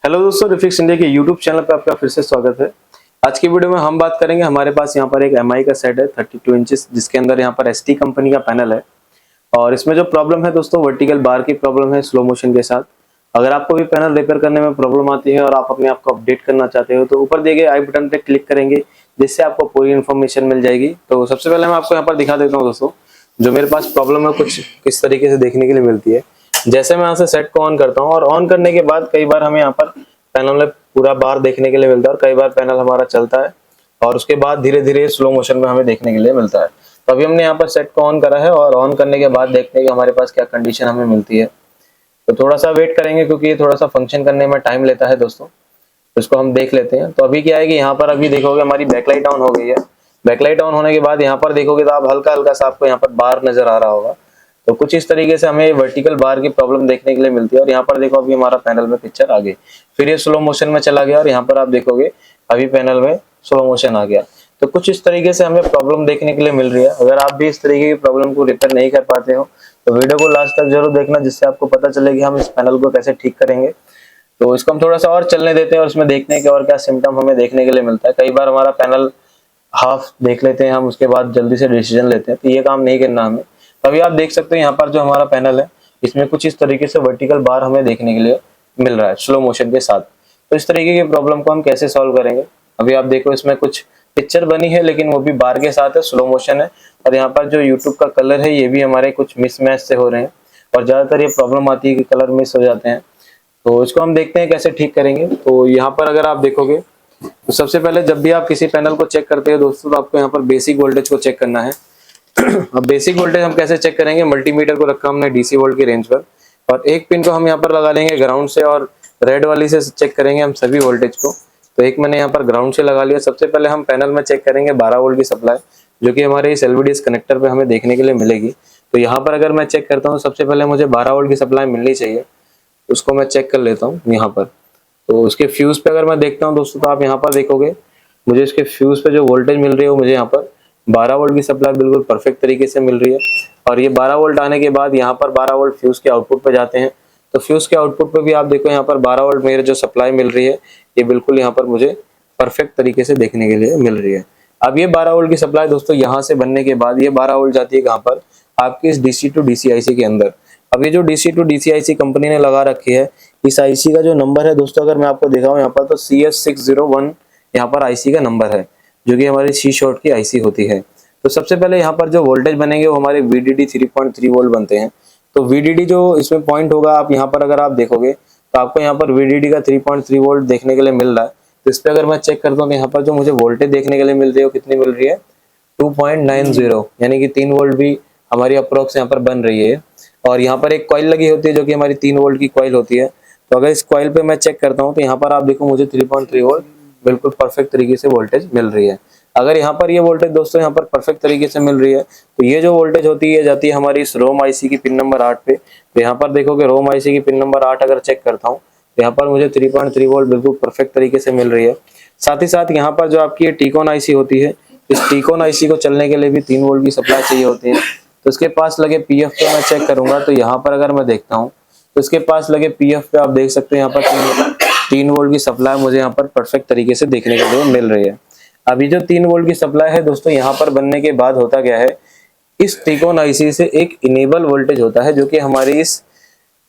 Hello दोस्तों, refix India के YouTube channel पे आपका फिर से स्वागत है। आज की वीडियो में हम बात करेंगे, हमारे पास यहाँ पर एक एमआई का सेट है 32 इंचेस, जिसके अंदर यहाँ पर एसटी कंपनी का पैनल है। और इसमें जो प्रॉब्लम है दोस्तों, वर्टिकल बार की प्रॉब्लम है स्लो मोशन के साथ। अगर आपको भी पैनल रिपेयर करने में प्रॉब्लम आती है और आप अपने आप को अपडेट करना चाहते हो तो ऊपर दिए गए आई बटन पे क्लिक करेंगे, जिससे आपको पूरी इन्फॉर्मेशन मिल जाएगी। तो सबसे पहले मैं आपको यहाँ पर दिखा देता हूँ दोस्तों, जो मेरे पास प्रॉब्लम है कुछ किस तरीके से देखने के लिए मिलती है। जैसे मैं यहाँ से सेट को ऑन करता हूँ और ऑन करने के बाद कई बार हमें यहाँ पर पैनल में पूरा बार देखने के लिए मिलता है और कई बार पैनल हमारा चलता है और उसके बाद धीरे धीरे स्लो मोशन में हमें देखने के लिए मिलता है। तो अभी हमने यहाँ पर सेट को ऑन करा है और ऑन करने के बाद देखते हैं कि हमारे पास क्या कंडीशन हमें मिलती है। तो थोड़ा सा वेट करेंगे क्योंकि ये थोड़ा सा फंक्शन करने में टाइम लेता है दोस्तों, तो इसको हम देख लेते हैं। तो अभी क्या है कि यहाँ पर अभी देखोगे हमारी बैकलाइट ऑन हो गई है। बैकलाइट ऑन होने के बाद यहाँ पर देखोगे तो आप हल्का हल्का सा आपको यहाँ पर बार नजर आ रहा होगा। तो कुछ इस तरीके से हमें वर्टिकल बार की प्रॉब्लम देखने के लिए मिलती है। और यहाँ पर देखो अभी हमारा पैनल में पिक्चर आ गई, फिर ये स्लो मोशन में चला गया और यहाँ पर आप देखोगे अभी पैनल में स्लो मोशन आ गया। तो कुछ इस तरीके से हमें प्रॉब्लम देखने के लिए मिल रही है। अगर आप भी इस तरीके की प्रॉब्लम को रिपेयर नहीं कर पाते हो तो वीडियो को लास्ट तक जरूर देखना, जिससे आपको पता चले कि हम इस पैनल को कैसे ठीक करेंगे। तो इसको हम थोड़ा सा और चलने देते हैं और इसमें देखते हैं कि और क्या सिम्टम हमें देखने के लिए मिलता है। कई बार हमारा पैनल हाफ देख लेते हैं हम, उसके बाद जल्दी से डिसीजन लेते हैं, तो ये काम नहीं करना हमें। अभी आप देख सकते हैं यहाँ पर जो हमारा पैनल है इसमें कुछ इस तरीके से वर्टिकल बार हमें देखने के लिए मिल रहा है स्लो मोशन के साथ। तो इस तरीके की प्रॉब्लम को हम कैसे सॉल्व करेंगे, अभी आप देखो इसमें कुछ पिक्चर बनी है लेकिन वो भी बार के साथ है, स्लो मोशन है। और यहाँ पर जो यूट्यूब का कलर है ये भी हमारे कुछ मिसमैच से हो रहे हैं और ज्यादातर ये प्रॉब्लम आती है कि कलर मिस हो जाते हैं। तो इसको हम देखते हैं कैसे ठीक करेंगे। तो यहाँ पर अगर आप देखोगे तो सबसे पहले जब भी आप किसी पैनल को चेक करते हो दोस्तों, तो आपको यहाँ पर बेसिक वोल्टेज को चेक करना है। अब बेसिक वोल्टेज हम कैसे चेक करेंगे, मल्टीमीटर को रखा हमने डीसी वोल्ट की रेंज पर और एक पिन को हम यहाँ पर लगा लेंगे ग्राउंड से और रेड वाली से चेक करेंगे हम सभी वोल्टेज को। तो एक मैंने यहाँ पर ग्राउंड से लगा लिया। सबसे पहले हम पैनल में चेक करेंगे 12 वोल्ट की सप्लाई, जो कि हमारे इस एलवीडीएस कनेक्टर पे हमें देखने के लिए मिलेगी। तो यहाँ पर अगर मैं चेक करता हूँ, सबसे पहले मुझे 12 वोल्ट की सप्लाई मिलनी चाहिए, उसको मैं चेक कर लेता हूँ यहाँ पर। तो उसके फ्यूज पे अगर मैं देखता हूँ दोस्तों, तो आप यहाँ पर देखोगे मुझे इसके फ्यूज पे जो वोल्टेज मिल रही है वो मुझे यहाँ पर 12 वोल्ट की सप्लाई बिल्कुल परफेक्ट तरीके से मिल रही है। और ये 12 वोल्ट आने के बाद यहाँ पर 12 वोल्ट फ्यूज के आउटपुट पे जाते हैं। तो फ्यूज के आउटपुट पे भी आप देखो यहाँ पर 12 वोल्ट मेरे जो सप्लाई मिल रही है ये बिल्कुल यहाँ पर मुझे परफेक्ट तरीके से देखने के लिए मिल रही है। अब ये 12 वोल्ट की सप्लाई दोस्तों यहाँ से बनने के बाद ये 12 वोल्ट जाती है कहाँ पर, आपकी इस डीसी टू डीसी आईसी के अंदर। अब ये जो DC to DC IC company ने लगा रखी है, इस आईसी का जो नंबर है दोस्तों अगर मैं आपको दिखाऊं यहाँ पर, तो CS601 यहाँ पर आईसी का नंबर है, जो कि हमारी सी शॉर्ट की आईसी होती है। तो सबसे पहले यहाँ पर जो वोल्टेज बनेंगे वो हमारे VDD 3.3 वोल्ट बनते हैं। तो VDD जो इसमें पॉइंट होगा, आप यहाँ पर अगर आप देखोगे तो आपको यहाँ पर VDD का 3.3 वोल्ट देखने के लिए मिल रहा है। तो इस पर अगर मैं चेक करता हूँ तो यहाँ पर जो मुझे वोल्टेज देखने के लिए मिल रही है वो कितनी मिल रही है, 2.90, यानी कि 3 वोल्ट भी हमारी अप्रोक्स यहाँ पर बन रही है। और यहाँ पर एक कॉइल लगी होती है जो कि हमारी 3 वोल्ट की कॉइल होती है। तो अगर इस कॉइल पे मैं चेक करता हूँ तो यहाँ पर आप देखो मुझे 3.3 वोल्ट बिल्कुल परफेक्ट तरीके से वोल्टेज मिल रही है। अगर यहाँ पर ये वोल्टेज दोस्तों यहाँ पर परफेक्ट तरीके से मिल रही है तो ये जो वोल्टेज होती है जाती है हमारी इस रोम आईसी की पिन नंबर 8 पे। तो यहाँ पर देखोगे रोम आईसी की पिन नंबर 8 अगर चेक करता हूँ तो यहाँ पर मुझे 3.3 वोल्ट बिल्कुल परफेक्ट तरीके से मिल रही है। साथ ही साथ यहाँ पर जो आपकी टीकॉन आईसी होती है, इस टीकॉन आईसी को चलने के लिए भी 3 वोल्ट की सप्लाई चाहिए होती है। तो इसके पास लगे पीएफ पे मैं चेक करूंगा तो यहाँ पर अगर मैं देखता हूँ तो इसके पास लगे पीएफ पे आप देख सकते हैं यहाँ पर 3 वोल्ट की सप्लाई मुझे यहाँ पर परफेक्ट तरीके से देखने के लिए मिल रही है। अभी जो 3 वोल्ट की सप्लाई है दोस्तों यहाँ पर बनने के बाद होता क्या है, इस टीकॉन आईसी से एक इनेबल वोल्टेज होता है जो कि हमारी इस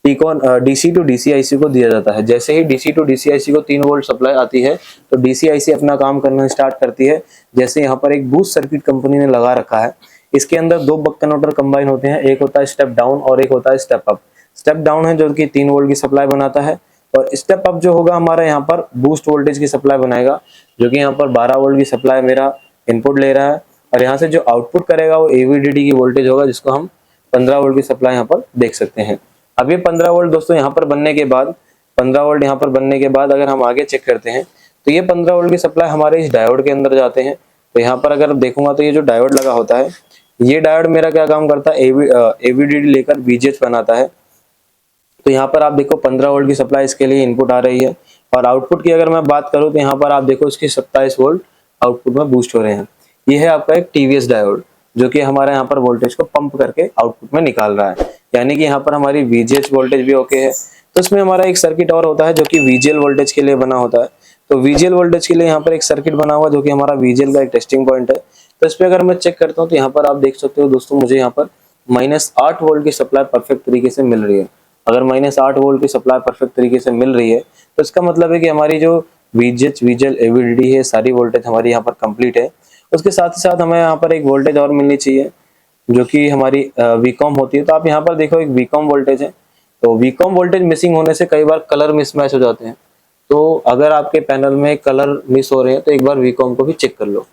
टीकॉन डीसी टू डीसी आईसी को दिया जाता है। जैसे ही डीसी टू डीसी आईसी को 3 वोल्ट सप्लाई आती है तो डीसी आईसी अपना काम करना स्टार्ट करती है। जैसे यहाँ पर एक बूस्ट सर्किट कंपनी ने लगा रखा है, इसके अंदर 2 बक कन्वर्टर कंबाइन होते हैं, एक होता है स्टेप डाउन और एक होता है स्टेप अप। स्टेप डाउन है जो कि 3 वोल्ट की सप्लाई बनाता है और स्टेप अप जो होगा हमारा यहाँ पर बूस्ट वोल्टेज की सप्लाई बनाएगा, जो कि यहाँ पर 12 वोल्ट की सप्लाई मेरा इनपुट ले रहा है। और यहाँ से जो आउटपुट करेगा वो AVDD की वोल्टेज होगा, जिसको हम 15 वोल्ट की सप्लाई यहाँ पर देख सकते हैं। अब ये 15 वोल्ट दोस्तों यहाँ पर बनने के बाद 15 वोल्ट यहाँ पर बनने के बाद अगर हम आगे चेक करते हैं तो ये 15 वोल्ट की सप्लाई हमारे इस डायोड के अंदर जाते हैं। तो यहाँ पर अगर देखूंगा तो ये जो डायोड लगा होता है, ये डायोड मेरा क्या काम करता है, AVDD लेकर VGH बनाता है। तो यहाँ पर आप देखो 15 वोल्ट की सप्लाई इसके लिए इनपुट आ रही है और आउटपुट की अगर मैं बात करूँ तो यहाँ पर आप देखो इसकी 27 वोल्ट आउटपुट में बूस्ट हो रहे हैं। ये है आपका एक TVS डायोड जो कि हमारा यहाँ पर वोल्टेज को पंप करके आउटपुट में निकाल रहा है, यानी कि यहाँ पर हमारी VGH वोल्टेज भी ओके है, तो इसमें हमारा एक सर्किट और होता है जो कि VGL वोल्टेज के लिए बना होता है। तो VGL वोल्टेज के लिए यहाँ पर एक सर्किट बना हुआ जो कि हमारा VGL का एक टेस्टिंग पॉइंट है। तो इस पे अगर मैं चेक करता हूँ तो यहाँ पर आप देख सकते हो दोस्तों, मुझे यहाँ पर -8 वोल्ट की सप्लाई परफेक्ट तरीके से मिल रही है। अगर -8 वोल्ट की सप्लाई परफेक्ट तरीके से मिल रही है तो इसका मतलब है कि हमारी जो VGH, VGL, AVDD है, सारी वोल्टेज हमारी यहाँ पर कंप्लीट है। उसके साथ ही साथ हमें यहाँ पर एक वोल्टेज और मिलनी चाहिए जो कि हमारी वीकॉम होती है। तो आप यहाँ पर देखो, एक वीकॉम वोल्टेज है। तो वीकॉम वोल्टेज मिसिंग होने से कई बार कलर मिसमैच हो जाते हैं। तो अगर आपके पैनल में कलर मिस हो रहे हैं तो एक बार वीकॉम को भी चेक कर लो।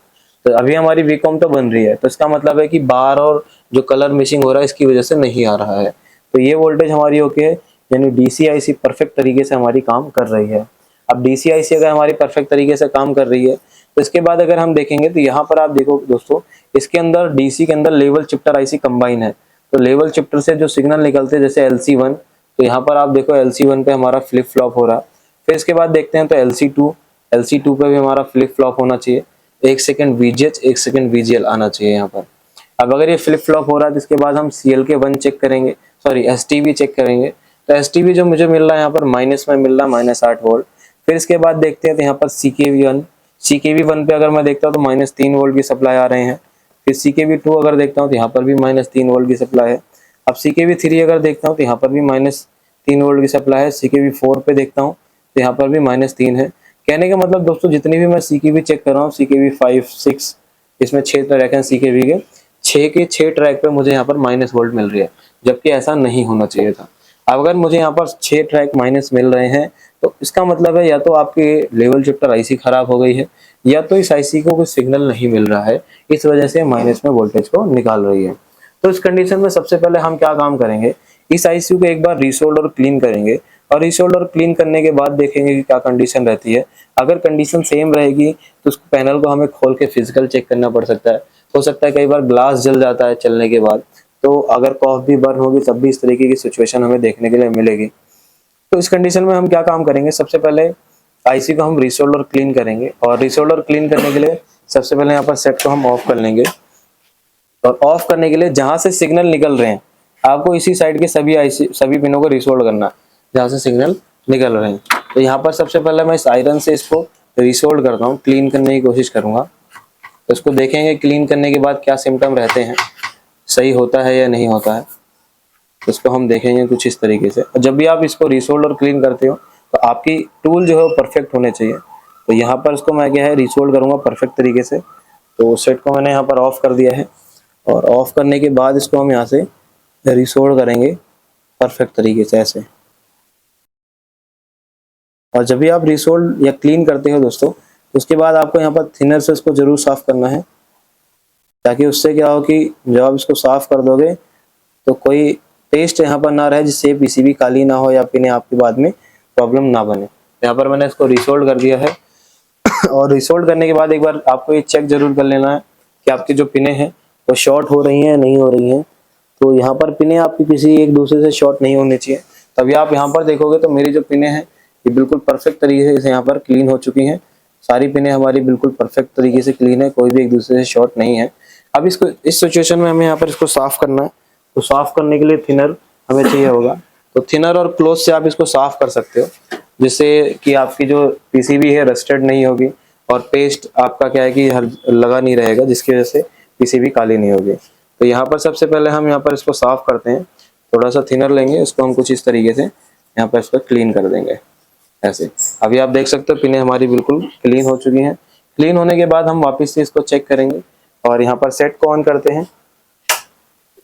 तो अभी हमारी वीकॉम तो बन रही है, तो इसका मतलब है कि बार और जो कलर मिसिंग हो रहा है इसकी वजह से नहीं आ रहा है। तो ये वोल्टेज हमारी ओके है, यानी DCIC परफेक्ट तरीके से हमारी काम कर रही है। अब DCIC अगर हमारी परफेक्ट तरीके से काम कर रही है तो इसके बाद अगर हम देखेंगे तो यहाँ पर आप देखो दोस्तों, इसके अंदर DC के अंदर लेवल शिफ्टर IC कंबाइन है। तो लेवल शिफ्टर से जो सिग्नल निकलते हैं जैसे LC1, तो यहाँ पर आप देखो LC1 पे हमारा फ्लिप फ्लॉप हो रहा है। फिर इसके बाद देखते हैं तो LC2 पे भी हमारा फ्लिप फ्लॉप होना चाहिए। 1 सेकंड VGH, 1 सेकंड VGL आना चाहिए यहाँ पर। अब अगर ये फ्लिप फ्लॉप हो रहा है तो इसके बाद हम CLK1 चेक करेंगे, सॉरी STB चेक करेंगे। तो STB जो मुझे मिल रहा है यहाँ पर माइनस में मिल रहा है, -8 वोल्ट। फिर इसके बाद देखते हैं तो यहाँ पर CKV1 पे अगर मैं देखता हूँ तो -3 वोल्ट की सप्लाई आ रहे हैं। फिर CKV2 अगर देखता हूँ तो यहाँ पर भी -3 वोल्ट की सप्लाई है। अब CKV3 अगर देखता हूँ तो यहाँ पर भी -3 वोल्ट की सप्लाई है। CKV4 पे देखता हूँ तो यहाँ पर भी -3 है। कहने का मतलब दोस्तों, जितनी भी मैं CKV चेक कर रहा हूँ, CKV5, 6, इसमें 6 ट्रैक हैं CKV के, 6 के 6 ट्रैक पे मुझे यहाँ पर माइनस वोल्ट मिल रही है, जबकि ऐसा नहीं होना चाहिए था। अब अगर मुझे यहाँ पर 6 ट्रैक माइनस मिल रहे हैं तो इसका मतलब है या तो आपके लेवल शिफ्टर IC खराब हो गई है, या तो इस IC को कोई सिग्नल नहीं मिल रहा है, इस वजह से माइनस में वोल्टेज को निकाल रही है। तो इस कंडीशन में सबसे पहले हम क्या काम करेंगे, इस IC को एक बार रीसोल्ड और क्लीन करेंगे, और रीसोल्ड और क्लीन करने के बाद देखेंगे कि क्या कंडीशन रहती है। अगर कंडीशन सेम रहेगी तो उस पैनल को हमें खोल के फिजिकल चेक करना पड़ सकता है। हो सकता है कई बार ग्लास जल जाता है चलने के बाद, तो अगर कॉफ भी बर्न होगी तब भी इस तरीके की सिचुएशन हमें देखने के लिए मिलेगी। तो इस कंडीशन में हम क्या काम करेंगे, सबसे पहले IC को हम रीसोल्ड और क्लीन करेंगे। और रीसोल्ड और क्लीन करने के लिए सबसे पहले यहाँ पर सेट को हम ऑफ कर लेंगे। और ऑफ करने के लिए जहां से सिग्नल निकल रहे हैं, आपको इसी साइड के सभी पिनों को रीसोल्ड करना है जहां से सिग्नल निकल रहे हैं। तो यहाँ पर सबसे पहले मैं इस आयरन से इसको रीसोल्ड करता हूँ, क्लीन करने की कोशिश करूंगा। तो इसको देखेंगे क्लीन करने के बाद क्या सिम्टम रहते हैं, सही होता है या नहीं होता है, तो इसको हम देखेंगे कुछ इस तरीके से। और जब भी आप इसको रीसोल्ड और क्लीन करते हो तो आपकी टूल जो है वो परफेक्ट होने चाहिए। तो यहाँ पर इसको मैं क्या है रीसोल्ड करूंगा परफेक्ट तरीके से। तो सेट को मैंने यहाँ पर ऑफ कर दिया है, और ऑफ करने के बाद इसको हम यहाँ से रीसोल्ड करेंगे परफेक्ट तरीके से ऐसे। और जब भी आप रीसोल्ड या क्लीन करते हो दोस्तों, उसके बाद आपको यहाँ पर थिनर से इसको जरूर साफ करना है, ताकि उससे क्या हो कि जब आप इसको साफ कर दोगे तो कोई पेस्ट यहाँ पर ना रहे जिससे PCB काली ना हो या पिने आपके बाद में प्रॉब्लम ना बने। यहाँ पर मैंने इसको रीसोल्ड कर दिया है। और रीसोल्ड करने के बाद एक बार आपको ये चेक जरूर कर लेना है कि आपकी जो पिने हैं वो शॉर्ट हो रही हैं या नहीं हो रही हैं। तो यहाँ पर पिने आपकी किसी एक दूसरे से शॉर्ट नहीं होनी चाहिए। तभी आप यहाँ पर देखोगे तो मेरी जो पिने हैं ये बिल्कुल परफेक्ट तरीके से यहाँ पर क्लीन हो चुकी हैं। सारी पिने हमारी बिल्कुल परफेक्ट तरीके से क्लीन है, कोई भी एक दूसरे से शॉर्ट नहीं है। अब इसको इस सिचुएशन में हमें यहाँ पर इसको साफ करना है। तो साफ करने के लिए थिनर हमें चाहिए होगा। तो थिनर और क्लोथ से आप इसको साफ कर सकते हो, जिससे कि आपकी जो PCB है रस्टेड नहीं होगी, और पेस्ट आपका क्या है कि लगा नहीं रहेगा, जिसकी वजह से PCB काली नहीं होगी। तो यहाँ पर सबसे पहले हम यहाँ पर इसको साफ करते हैं। थोड़ा सा थिनर लेंगे, इसको हम कुछ इस तरीके से यहाँ पर इसको क्लीन कर देंगे ऐसे। अभी आप देख सकते हो पिने हमारी बिल्कुल क्लीन हो चुकी हैं। क्लीन होने के बाद हम वापस से इसको चेक करेंगे, और यहाँ पर सेट को ऑन करते हैं।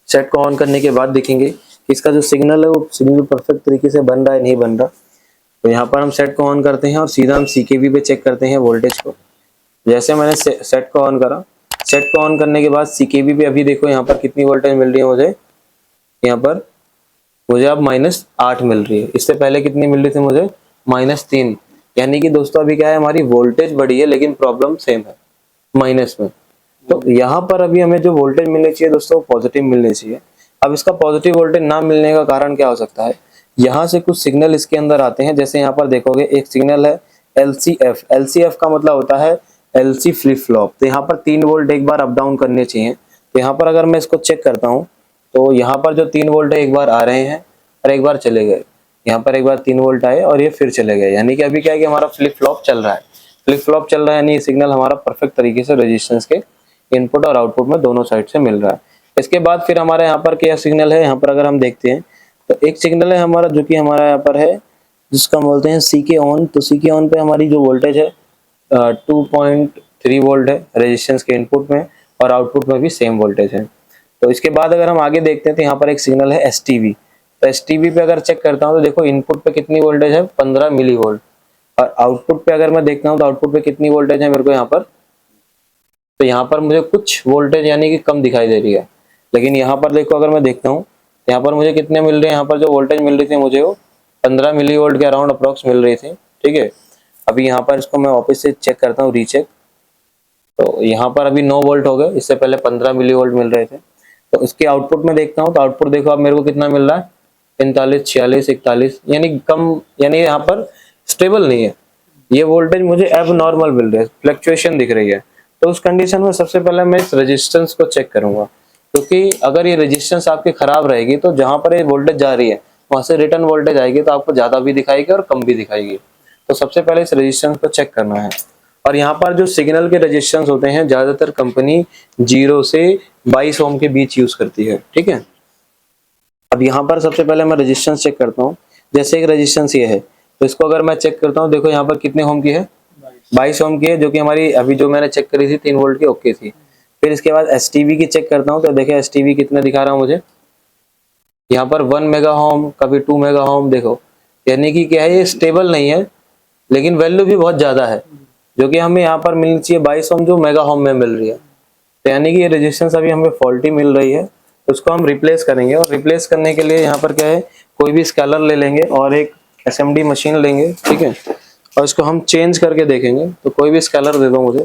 सेट को ऑन करने के बाद देखेंगे कि इसका जो सिग्नल है वो सिग्नल परफेक्ट तरीके से बन रहा है नहीं बन रहा। तो यहाँ पर हम सेट को ऑन करते हैं और सीधा हम CKV पे चेक करते हैं वोल्टेज को। जैसे मैंने सेट को ऑन करा, सेट को ऑन करने के बाद CKV पे अभी देखो यहाँ पर कितनी वोल्टेज मिल रही है मुझे, यहाँ पर मुझे अब -8 मिल रही है। इससे पहले कितनी मिल रही थी मुझे, -3। यानी कि दोस्तों अभी क्या है, हमारी वोल्टेज बढ़ी है लेकिन प्रॉब्लम सेम है, माइनस में। तो यहाँ पर अभी हमें जो वोल्टेज मिलनी चाहिए दोस्तों पॉजिटिव मिलनी चाहिए। अब इसका पॉजिटिव वोल्टेज ना मिलने का कारण क्या हो सकता है, यहाँ से कुछ सिग्नल इसके अंदर आते हैं। जैसे यहाँ पर देखोगे एक सिग्नल है LCF का मतलब होता है LC फ्लिप फ्लॉप। तो यहाँ पर 3 वोल्ट एक बार अप डाउन करने चाहिए। तो यहाँ पर अगर मैं इसको चेक करता हूँ तो यहाँ पर जो 3 वोल्ट है एक बार आ रहे हैं और एक बार चले गए। यहाँ पर एक बार 3 वोल्ट आए और ये फिर चले गए, यानी कि अभी क्या है कि हमारा फ्लिप फ्लॉप चल रहा है। फ्लिप फ्लॉप चल रहा है यानी ये सिग्नल हमारा परफेक्ट तरीके से रेजिस्टेंस के इनपुट और आउटपुट में दोनों साइड से मिल रहा है। इसके बाद फिर हमारे यहाँ पर क्या सिग्नल है, यहाँ पर अगर हम देखते हैं तो एक सिग्नल है हमारा जो कि हमारा यहाँ पर है, जिसका हम बोलते हैं सी के ऑन। तो सी के ऑन पे हमारी जो वोल्टेज है 2.3 वोल्ट है रेजिस्टेंस के इनपुट में, और आउटपुट में भी सेम वोल्टेज है। तो इसके बाद अगर हम आगे देखते हैं तो यहाँ पर एक सिग्नल है एस टी वी। तो एस टी वी पे अगर चेक करता हूँ तो देखो इनपुट पे कितनी वोल्टेज है, 15 मिली वोल्ट, और आउटपुट पे अगर मैं देखता हूँ तो आउटपुट पे कितनी वोल्टेज है मेरे को यहाँ पर, तो यहाँ पर मुझे कुछ वोल्टेज यानी कि कम दिखाई दे रही है। लेकिन यहाँ पर देखो अगर मैं देखता हूँ तो यहाँ पर मुझे कितने मिल रहे हैं, यहाँ पर जो वोल्टेज मिल रही थी मुझे वो 15 मिली वोल्ट के अराउंड अप्रॉक्स मिल रही थी। ठीक है, अभी यहाँ पर इसको मैं वापस से चेक करता हूँ, रीचेक। तो यहाँ पर अभी 9 वोल्ट हो गए, इससे पहले 15 मिली वोल्ट मिल रहे थे। तो इसके आउटपुट में देखता हूँ तो आउटपुट देखो अब मेरे को कितना मिल रहा है, 45, 46, 41, यानी कम, यानी यहाँ पर स्टेबल नहीं है। ये वोल्टेज मुझे एब नॉर्मल मिल रही है, फ्लक्चुएशन दिख रही है। तो उस कंडीशन में सबसे पहले मैं इस रेजिस्टेंस को चेक करूंगा, क्योंकि अगर ये रेजिस्टेंस आपकी खराब रहेगी तो जहां पर ये वोल्टेज जा रही है वहां से रिटर्न वोल्टेज आएगी तो आपको ज्यादा भी दिखाएगी और कम भी दिखाएगी। तो सबसे पहले इस रेजिस्टेंस को चेक करना है। और यहाँ पर जो सिग्नल के रेजिस्टेंस होते हैं ज्यादातर कंपनी 0 से 22 ओम के बीच यूज करती है। ठीक है, अब यहाँ पर सबसे पहले मैं रेजिस्टेंस चेक करता हूँ। जैसे एक रेजिस्टेंस ये है तो इसको अगर मैं चेक करता हूँ, देखो यहाँ पर कितने ओम की है, 22 ओम की है, जो कि हमारी अभी जो मैंने चेक करी थी 3 वोल्ट की ओके थी। फिर इसके बाद एस टी वी की चेक करता हूँ तो देखिए एस टी वी कितना दिखा रहा हूँ मुझे, यहाँ पर 1 मेगा होम, कभी 2 मेगा होम। देखो यानी कि क्या है, ये स्टेबल नहीं है, लेकिन वैल्यू भी बहुत ज्यादा है, जो कि हमें यहाँ पर मिलनी चाहिए 22 ओम जो मेगा होम में मिल रही है। तो यानी कि ये रेजिस्टेंस अभी हमें फॉल्टी मिल रही है, तो उसको हम रिप्लेस करेंगे। और रिप्लेस करने के लिए यहाँ पर क्या है, कोई भी स्केलर ले लेंगे और एक एसएमडी मशीन लेंगे। ठीक है, और इसको हम चेंज करके देखेंगे। तो कोई भी स्केलर दे दो मुझे,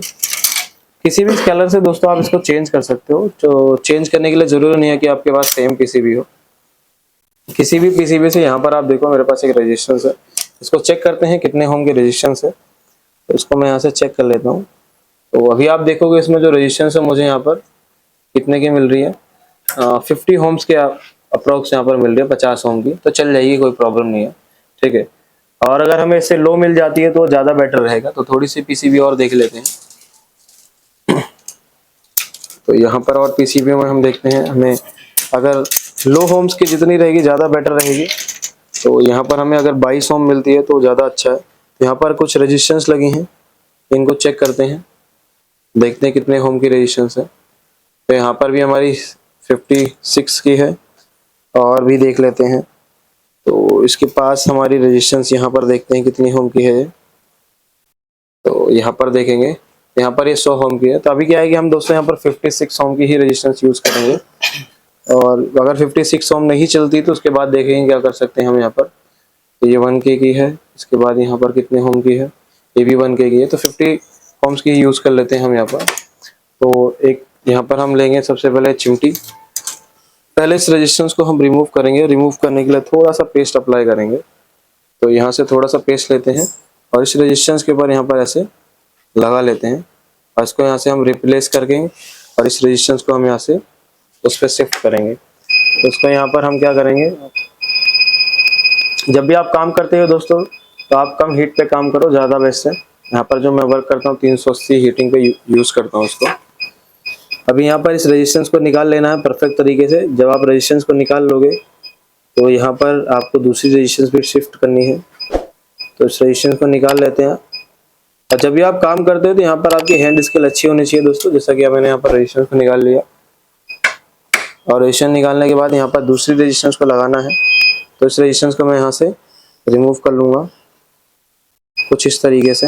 किसी भी स्केलर से दोस्तों आप इसको चेंज कर सकते हो। तो चेंज करने के लिए जरूरी नहीं है कि आपके पास सेम पीसीबी हो, किसी भी पीसीबी से। यहाँ पर आप देखो मेरे पास एक रेजिस्टेंस है, इसको चेक करते हैं कितने होम के रेजिस्टेंस है। तो इसको मैं यहाँ से चेक कर लेता हूँ। तो अभी आप देखोगे इसमें जो रेजिस्टेंस है मुझे यहाँ पर कितने की मिल रही है, 50 होम्स के अप्रोक्स यहाँ पर मिल रही है, 50 होम की। तो चल जाएगी, कोई प्रॉब्लम नहीं है। ठीक है, और अगर हमें इससे लो मिल जाती है तो ज्यादा बेटर रहेगा। तो थोड़ी सी पीसीबी और देख लेते हैं। तो यहाँ पर और पीसीबी में हम देखते हैं, हमें अगर लो होम्स की जितनी रहेगी ज़्यादा बेटर रहेगी। तो यहाँ पर हमें अगर 22 ओम मिलती है तो ज़्यादा अच्छा है। यहाँ पर कुछ रेजिस्टेंस लगी हैं, इनको चेक करते हैं, देखते हैं कितने ओम की रेजिस्टेंस है। तो यहाँ पर भी हमारी 56 की है, और भी देख लेते हैं। तो इसके पास हमारी रेजिस्टेंस यहाँ पर देखते हैं कितनी ओम की है। तो यहाँ पर देखेंगे, यहाँ पर ये 100 ओम की है। तो अभी क्या है कि हम दोस्तों यहाँ पर 56 ओम की ही रेजिस्टेंस यूज करेंगे। और अगर 56 ओम नहीं चलती तो उसके बाद देखेंगे क्या कर सकते हैं हम यहाँ पर। तो ये 1K की है, इसके बाद यहाँ पर कितने ओम की है, ये भी 1K की है। तो 50 ओम्स की ही यूज कर लेते हैं हम यहाँ पर। तो एक यहाँ पर हम लेंगे सबसे पहले चिमटी। पहले इस रेजिस्टेंस को हम रिमूव करेंगे। रिमूव करने के लिए थोड़ा सा पेस्ट अप्लाई करेंगे। तो यहाँ से थोड़ा सा पेस्ट लेते हैं और इस रेजिस्टेंस के ऊपर यहाँ पर ऐसे लगा लेते हैं, और इसको यहाँ से हम रिप्लेस करके और इस रेजिस्टेंस को हम यहाँ से उस पर शिफ्ट करेंगे। तो इसको यहाँ पर हम क्या करेंगे, जब भी आप काम करते हो दोस्तों तो आप कम हीट पे काम करो, ज़्यादा बेस्ट है। यहाँ पर जो मैं वर्क करता हूँ 380 हीटिंग पे यूज़ करता हूँ इसको। अभी यहाँ पर इस रेजिस्टेंस को निकाल लेना है परफेक्ट तरीके से। जब आप रेजिस्टेंस को निकाल लोगे तो यहाँ पर आपको दूसरी रेजिस्टेंस भी शिफ्ट करनी है। तो इस रेजिस्टेंस को निकाल लेते हैं। और जब भी आप काम करते हो तो यहाँ पर आपकी हैंड स्किल अच्छी होनी चाहिए दोस्तों। जैसा कि मैंने यहाँ पर रेजिस्टेंस को निकाल लिया, और रेजिस्टेंस निकालने के बाद यहाँ पर दूसरी रेजिस्टेंस को लगाना है। तो इस रेजिस्टेंस को मैं यहाँ से रिमूव कर लूँगा कुछ इस तरीके से।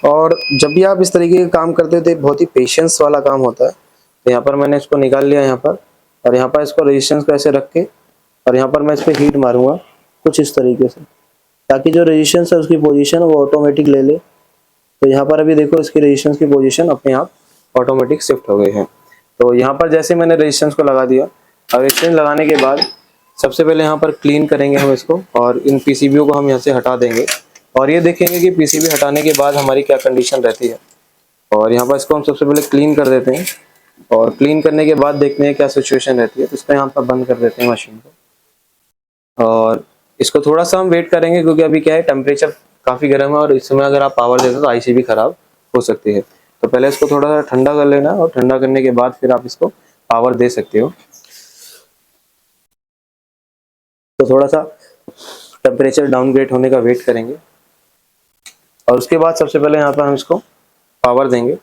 और जब भी आप इस तरीके का काम करते थे बहुत ही पेशेंस वाला काम होता है। तो यहाँ पर मैंने इसको निकाल लिया यहाँ पर, और यहाँ पर इसको रेजिस्टेंस को ऐसे रख के और यहाँ पर मैं इस पर हीट मारूंगा कुछ इस तरीके से, ताकि जो रेजिस्टेंस है उसकी पोजीशन वो ऑटोमेटिक ले ले। तो यहाँ पर अभी देखो इसकी रेजिस्टेंस की पोजीशन अपने आप ऑटोमेटिक शिफ्ट हो गई है। तो यहाँ पर जैसे मैंने रेजिस्टेंस को लगा दिया, और रेजिस्टेंस लगाने के बाद सबसे पहले यहाँ पर क्लीन करेंगे हम इसको, और इन पीसीबीओ को हम यहाँ से हटा देंगे। और ये देखेंगे कि पीसीबी हटाने के बाद हमारी क्या कंडीशन रहती है। और यहाँ पर इसको हम सबसे पहले क्लीन कर देते हैं, और क्लीन करने के बाद देखते हैं क्या सिचुएशन रहती है। तो इसको यहाँ पर बंद कर देते हैं मशीन को। और इसको थोड़ा सा हम वेट करेंगे क्योंकि अभी क्या है टेम्परेचर काफी गर्म है और इस समय अगर आप पावर देते हो तो आईसी भी खराब हो सकती है। तो पहले इसको थोड़ा सा ठंडा कर लेना और ठंडा करने के बाद फिर आप इसको पावर दे सकते हो। तो थोड़ा सा टेम्परेचर डाउनग्रेड होने का वेट करेंगे और उसके बाद सबसे पहले यहाँ पर हम इसको पावर देंगे।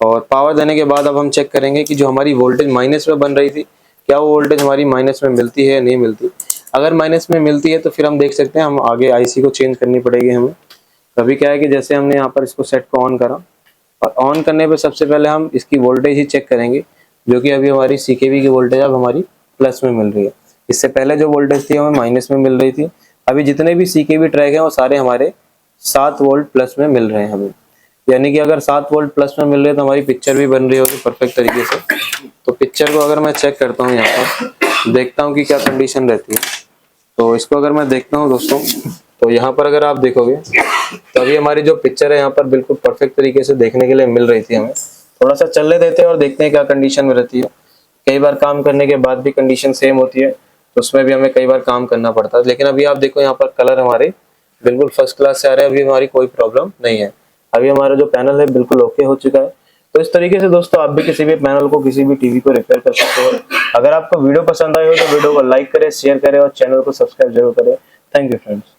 और पावर देने के बाद अब हम चेक करेंगे कि जो हमारी वोल्टेज माइनस में बन रही थी, क्या वो वोल्टेज हमारी माइनस में मिलती है या नहीं मिलती। अगर माइनस में मिलती है तो फिर हम देख सकते हैं हम आगे आईसी को चेंज करनी पड़ेगी हमें। अभी क्या है कि जैसे हमने यहाँ पर इसको सेट को ऑन करा और ऑन करने पे सबसे पहले हम इसकी वोल्टेज ही चेक करेंगे, जो कि अभी हमारी सीकेवी की वोल्टेज अब हमारी प्लस में मिल रही है। इससे पहले जो वोल्टेज थी हमें माइनस में मिल रही थी। अभी जितने भी सीकेवी ट्रैक हैं वो सारे हमारे 7 वोल्ट प्लस में मिल रहे हैं हमें, यानी कि अगर 7 वोल्ट प्लस में मिल रहे हैं तो हमारी पिक्चर भी बन रही होगी परफेक्ट तरीके से। तो पिक्चर को अगर मैं चेक करता हूँ यहाँ पर, देखता हूँ कि क्या कंडीशन रहती है। तो इसको अगर मैं देखता हूँ दोस्तों, तो यहाँ पर अगर आप देखोगे तो अभी हमारी जो पिक्चर है यहाँ पर बिल्कुल परफेक्ट तरीके से देखने के लिए मिल रही थी हमें। थोड़ा सा चलने देते हैं और देखते हैं क्या कंडीशन में रहती है। कई बार काम करने के बाद भी कंडीशन सेम होती है, तो उसमें भी हमें कई बार काम करना पड़ता है। लेकिन अभी आप देखो यहाँ पर कलर हमारे बिल्कुल फर्स्ट क्लास से आ रहे हैं, अभी हमारी कोई प्रॉब्लम नहीं है। अभी हमारा जो पैनल है बिल्कुल ओके हो चुका है। तो इस तरीके से दोस्तों आप भी किसी भी पैनल को, किसी भी टीवी को रिपेयर कर सकते हो। अगर आपको वीडियो पसंद आई हो तो वीडियो को लाइक करें, शेयर करें और चैनल को सब्सक्राइब जरूर करें। Thank you friends.